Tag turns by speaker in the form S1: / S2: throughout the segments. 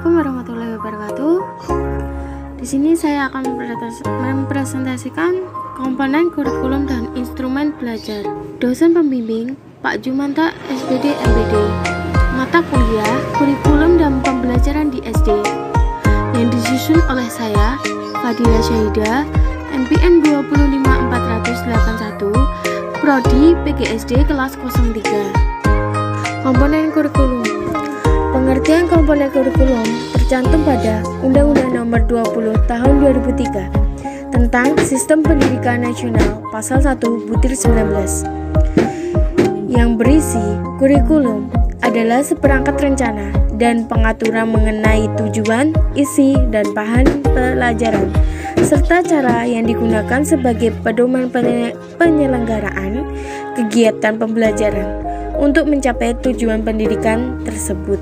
S1: Assalamualaikum warahmatullahi wabarakatuh. Di sini saya akan mempresentasikan komponen kurikulum dan instrumen belajar. Dosen pembimbing Pak Jumanta SPD MPD. Mata kuliah kurikulum dan pembelajaran di SD yang disusun oleh saya Fadila Syahida, MPN 25481, Prodi PGSD kelas 03. Komponen kurikulum. Pengertian komponen kurikulum tercantum pada Undang-Undang Nomor 20 Tahun 2003 tentang Sistem Pendidikan Nasional Pasal 1/19 yang berisi kurikulum adalah seperangkat rencana dan pengaturan mengenai tujuan, isi, dan bahan pelajaran serta cara yang digunakan sebagai pedoman penyelenggaraan kegiatan pembelajaran untuk mencapai tujuan pendidikan tersebut.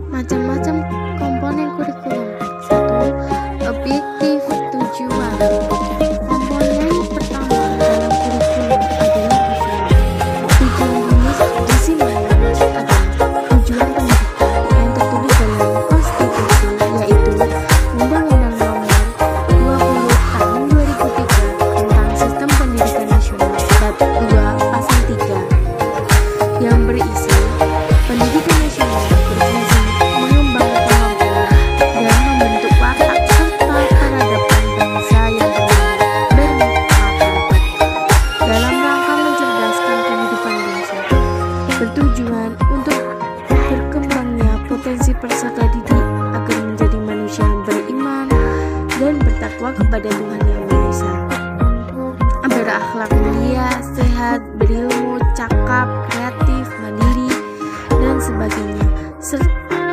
S1: Macam-macam komponen kurikulum. 1. Objektif tujuan. Komponen pertama dalam kurikulum adalah tujuan. Tujuan di sini adalah tujuan pendidikan yang tertulis dalam konstitusi, yaitu Undang-Undang Nomor 20 Tahun 2003 tentang Sistem Pendidikan Nasional Bab 2 Pasal 3 yang berisi pendidikan nasional berfungsi bertujuan untuk berkembangnya potensi peserta didik agar menjadi manusia yang beriman dan bertakwa kepada Tuhan Yang Maha Esa, berakhlak mulia, sehat, berilmu, cakap, kreatif, mandiri, dan sebagainya,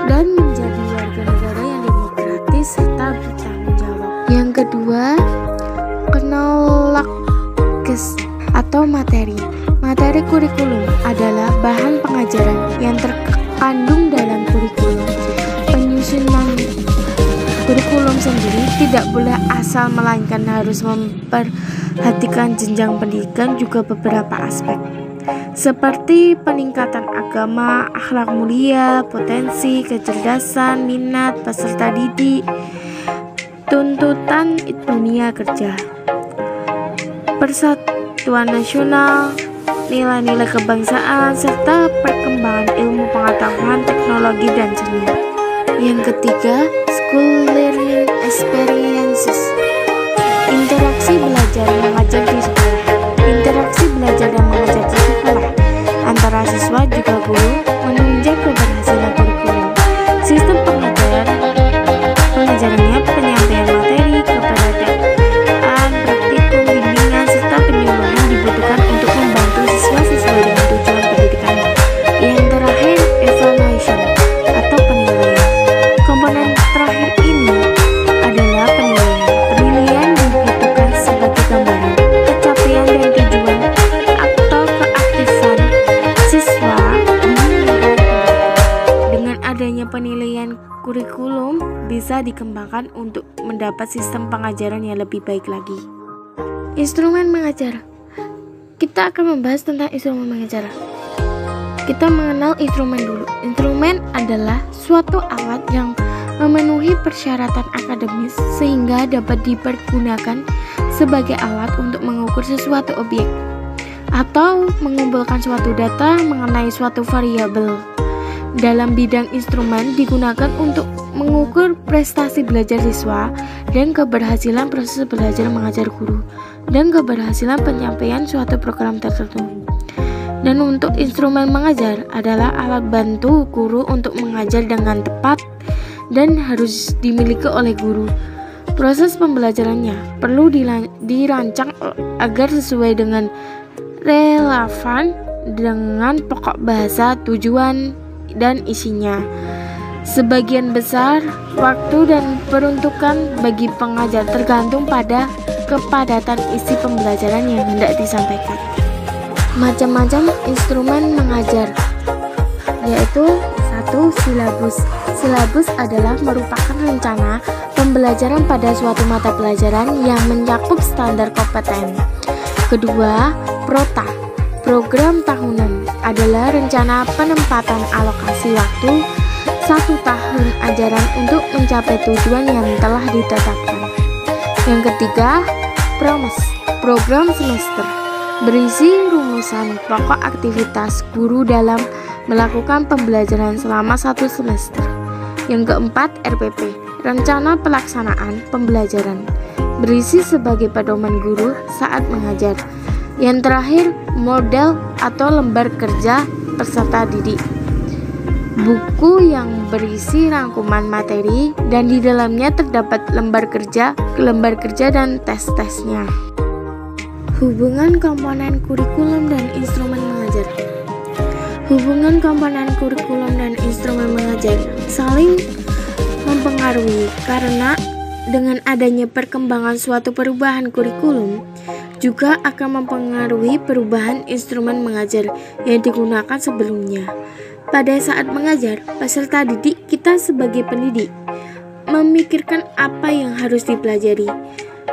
S1: dan menjadi warga negara yang demokratis serta bertanggung jawab. Yang kedua, kronologis atau materi. Materi kurikulum adalah bahan pengajaran yang terkandung dalam kurikulum. Penyusunan kurikulum sendiri tidak boleh asal, melainkan harus memperhatikan jenjang pendidikan juga beberapa aspek, seperti peningkatan agama, akhlak mulia, potensi, kecerdasan, minat peserta didik, tuntutan dunia kerja, persatuan nasional, nilai-nilai kebangsaan, serta perkembangan ilmu pengetahuan, teknologi, dan seni. Yang ketiga, school learning experiences. Interaksi belajar mengajar di sekolah. Interaksi belajar dan mengajar di sekolah antara siswa juga guru menunjang keberhasilan kurikulum. Sistem pengajarannya penyampaian materi, keberadaan praktikum, bimbingan, serta penyuluhan dibutuhkan untuk membantu siswa sesuai dengan tujuan pendidikan. Yang terakhir, evaluation atau penilaian. Komponen terakhir ini adalah penilaian. Penilaian dibutuhkan sebagai gambaran capaian dan tujuan atau keaktifan siswa. Dengan adanya penilaian, kurikulum bisa dikembangkan untuk mendapat sistem pengajaran yang lebih baik lagi. Instrumen mengajar. Kita akan membahas tentang instrumen mengajar. Kita mengenal instrumen dulu. Instrumen adalah suatu alat yang memenuhi persyaratan akademis sehingga dapat dipergunakan sebagai alat untuk mengukur sesuatu objek atau mengumpulkan suatu data mengenai suatu variabel. Dalam bidang instrumen digunakan untuk mengukur prestasi belajar siswa dan keberhasilan proses belajar mengajar guru dan keberhasilan penyampaian suatu program tertentu. Dan untuk instrumen mengajar adalah alat bantu guru untuk mengajar dengan tepat dan harus dimiliki oleh guru. Proses pembelajarannya perlu dirancang agar sesuai dengan relevan dengan pokok bahasa, tujuan, dan isinya. Sebagian besar waktu dan peruntukan bagi pengajar tergantung pada kepadatan isi pembelajaran yang hendak disampaikan. Macam-macam instrumen mengajar, yaitu 1. Silabus. Silabus adalah merupakan rencana pembelajaran pada suatu mata pelajaran yang mencakup standar kompeten. Kedua, prota. Program tahunan adalah rencana penempatan alokasi waktu 1 tahun ajaran untuk mencapai tujuan yang telah ditetapkan. Yang ketiga, program semester berisi rumusan pokok aktivitas guru dalam melakukan pembelajaran selama 1 semester. Yang keempat, RPP, rencana pelaksanaan pembelajaran, berisi sebagai pedoman guru saat mengajar. Yang terakhir, model atau lembar kerja peserta didik, buku yang berisi rangkuman materi dan di dalamnya terdapat lembar kerja dan tes-tesnya. Hubungan komponen kurikulum dan instrumen mengajar. Hubungan komponen kurikulum dan instrumen mengajar saling mempengaruhi karena dengan adanya perkembangan suatu perubahan kurikulum juga akan mempengaruhi perubahan instrumen mengajar yang digunakan sebelumnya. Pada saat mengajar, peserta didik kita sebagai pendidik memikirkan apa yang harus dipelajari,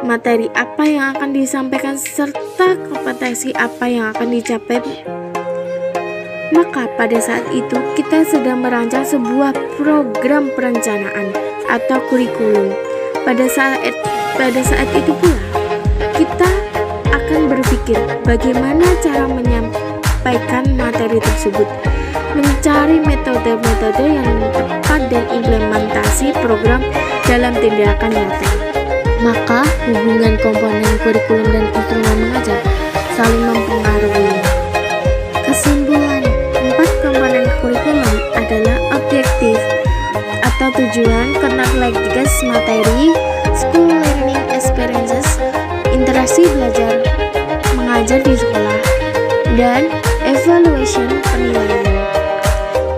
S1: materi apa yang akan disampaikan, serta kompetensi apa yang akan dicapai. Maka pada saat itu kita sedang merancang sebuah program perencanaan atau kurikulum. Pada saat itu pula kita akan berpikir bagaimana cara menyampaikan materi tersebut, mencari metode-metode yang tepat dan implementasi program dalam tindakan nyata. Maka hubungan komponen kurikulum dan instrumen mengajar saling mempengaruhi. Kesimpulan, 4 komponen kurikulum adalah objektif atau tujuan, knowledge materi, school learning experiences, interaksi belajar mengajar di sekolah, dan evaluation penilaian.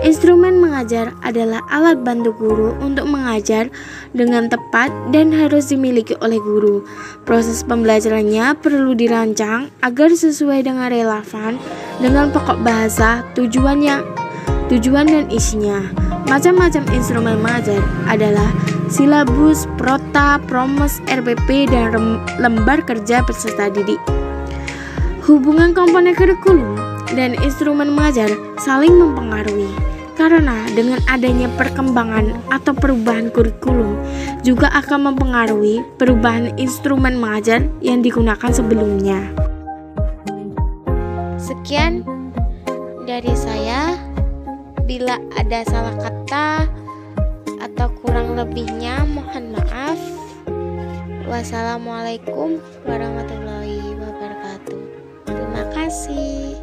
S1: Instrumen mengajar adalah alat bantu guru untuk mengajar dengan tepat dan harus dimiliki oleh guru. Proses pembelajarannya perlu dirancang agar sesuai dengan relevan dengan pokok bahasa, tujuan dan isinya. Macam-macam instrumen mengajar adalah silabus, prota, promes, RPP, dan lembar kerja peserta didik. Hubungan komponen kurikulum dan instrumen mengajar saling mempengaruhi karena dengan adanya perkembangan atau perubahan kurikulum juga akan mempengaruhi perubahan instrumen mengajar yang digunakan sebelumnya. Sekian dari saya. Bila ada salah kata atau kurang lebihnya mohon maaf. Wassalamualaikum warahmatullahi wabarakatuh. Terima kasih.